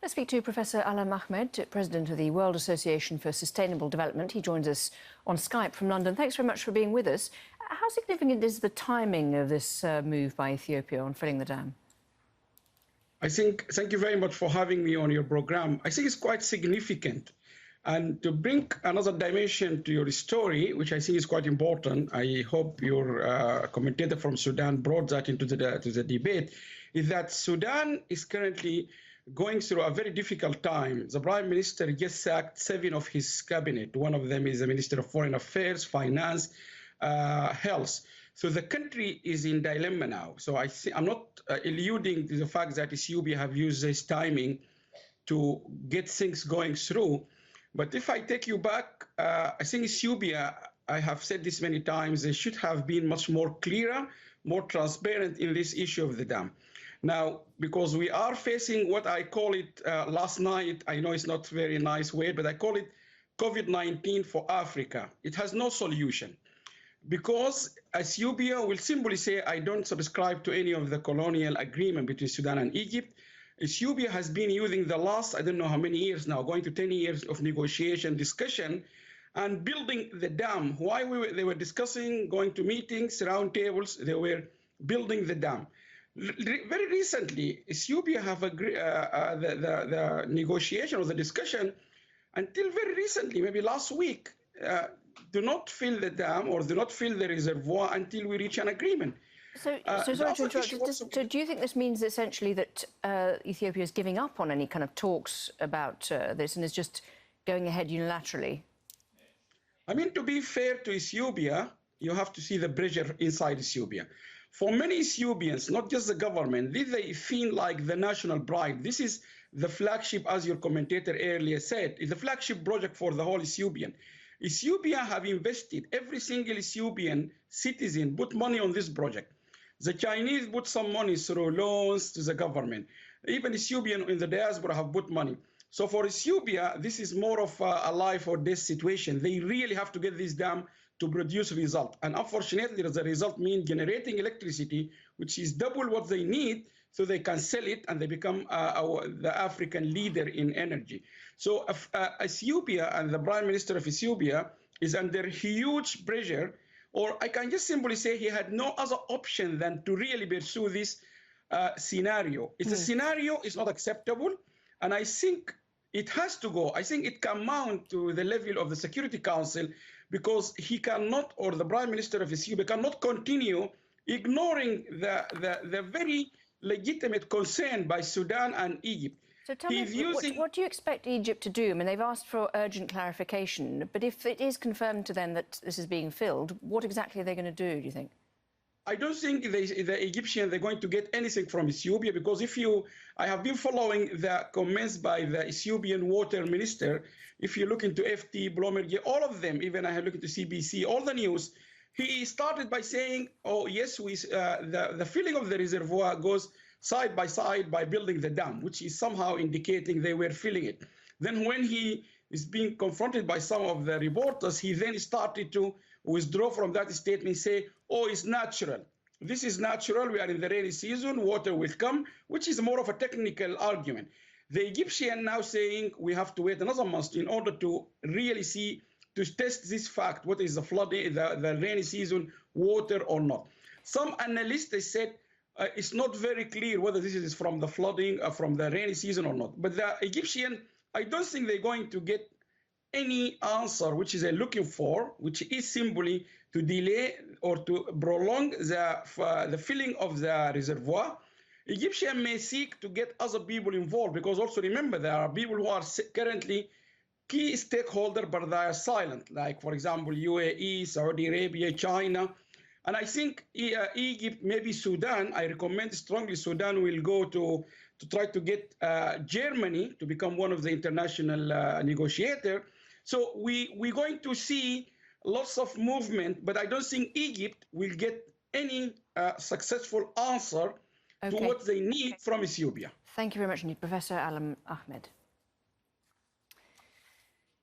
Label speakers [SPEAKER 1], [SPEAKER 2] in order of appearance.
[SPEAKER 1] Let's speak to Professor Allam Ahmed, President of the World Association for Sustainable Development. He joins us on Skype from London. Thanks very much for being with us. How significant is the timing of this move by Ethiopia on filling the dam?
[SPEAKER 2] Thank you very much for having me on your program. I think it's quite significant. And to bring another dimension to your story, which I think is quite important, I hope your commentator from Sudan brought that into the debate, is that Sudan is currently going through a very difficult time. The Prime Minister just sacked 7 of his cabinet. One of them is the Minister of Foreign Affairs, Finance, Health. So the country is in dilemma now. So I'm not alluding to the fact that Ethiopia have used this timing to get things going through. But if I take you back, I think Ethiopia, I have said this many times, they should have been much more clearer, more transparent in this issue of the dam. Now, because we are facing what I call it last night, I know it's not a very nice word, but I call it COVID-19 for Africa. It has no solution. Because Ethiopia will simply say, I don't subscribe to any of the colonial agreement between Sudan and Egypt. Ethiopia has been using the last, I don't know how many years now, going to 10 years of negotiation, discussion, and building the dam. Why they were discussing, going to meetings, round tables, they were building the dam. Very recently, Ethiopia have agreed, the negotiation or the discussion, until very recently, maybe last week, do not fill the dam or do not fill the reservoir until we reach an agreement.
[SPEAKER 1] So sorry to interrupt. So do you think this means essentially that Ethiopia is giving up on any kind of talks about this and is just going ahead unilaterally?
[SPEAKER 2] I mean, to be fair to Ethiopia, you have to see the pressure inside Ethiopia. For many Ethiopians, not just the government, they feel like the national pride. This is the flagship, as your commentator earlier said, is the flagship project for the whole Ethiopian. Ethiopia have invested, every single Ethiopian citizen put money on this project. The Chinese put some money through loans to the government. Even Ethiopian in the diaspora have put money. So for Ethiopia, this is more of a life or death situation. They really have to get this dam to produce result. And unfortunately, the result means generating electricity, which is double what they need, so they can sell it and they become the African leader in energy. So Ethiopia and the Prime Minister of Ethiopia is under huge pressure, or I can just simply say he had no other option than to really pursue this scenario. It's a scenario, it's not acceptable, and I think it has to go. I think it can mount to the level of the Security Council, because he cannot, or the Prime Minister of Ethiopia cannot continue ignoring the very legitimate concern by Sudan and Egypt.
[SPEAKER 1] So tell me, what do you expect Egypt to do? I mean, they've asked for urgent clarification, but if it is confirmed to them that this is being filled, what exactly are they going to do you think?
[SPEAKER 2] I don't think the Egyptians, they're going to get anything from Ethiopia, because I have been following the comments by the Ethiopian water minister. If you look into FT, Bloomberg, all of them, even I have looked into CBC, all the news, he started by saying, oh, yes, the filling of the reservoir goes side by side by building the dam, which is somehow indicating they were filling it. Then when he is being confronted by some of the reporters, he then started to withdraw from that statement, say, oh, it's natural. This is natural. We are in the rainy season. Water will come, which is more of a technical argument. The Egyptian now saying we have to wait another month in order to really see, to test this fact, what is the flooding, the rainy season water or not. Some analysts, they said, it's not very clear whether this is from the flooding, from the rainy season or not. But the Egyptian, I don't think they're going to get any answer which is they're looking for, which is simply to delay or to prolong the filling of the reservoir. Egyptian may seek to get other people involved, because also remember there are people who are currently key stakeholders but they are silent, like for example UAE, Saudi Arabia, China. And I think Egypt, maybe Sudan, I recommend strongly Sudan will go to try to get Germany to become one of the international negotiators. So we're going to see lots of movement, but I don't think Egypt will get any successful answer to what they need from Ethiopia.
[SPEAKER 1] Thank you very much indeed, Professor Allam Ahmed.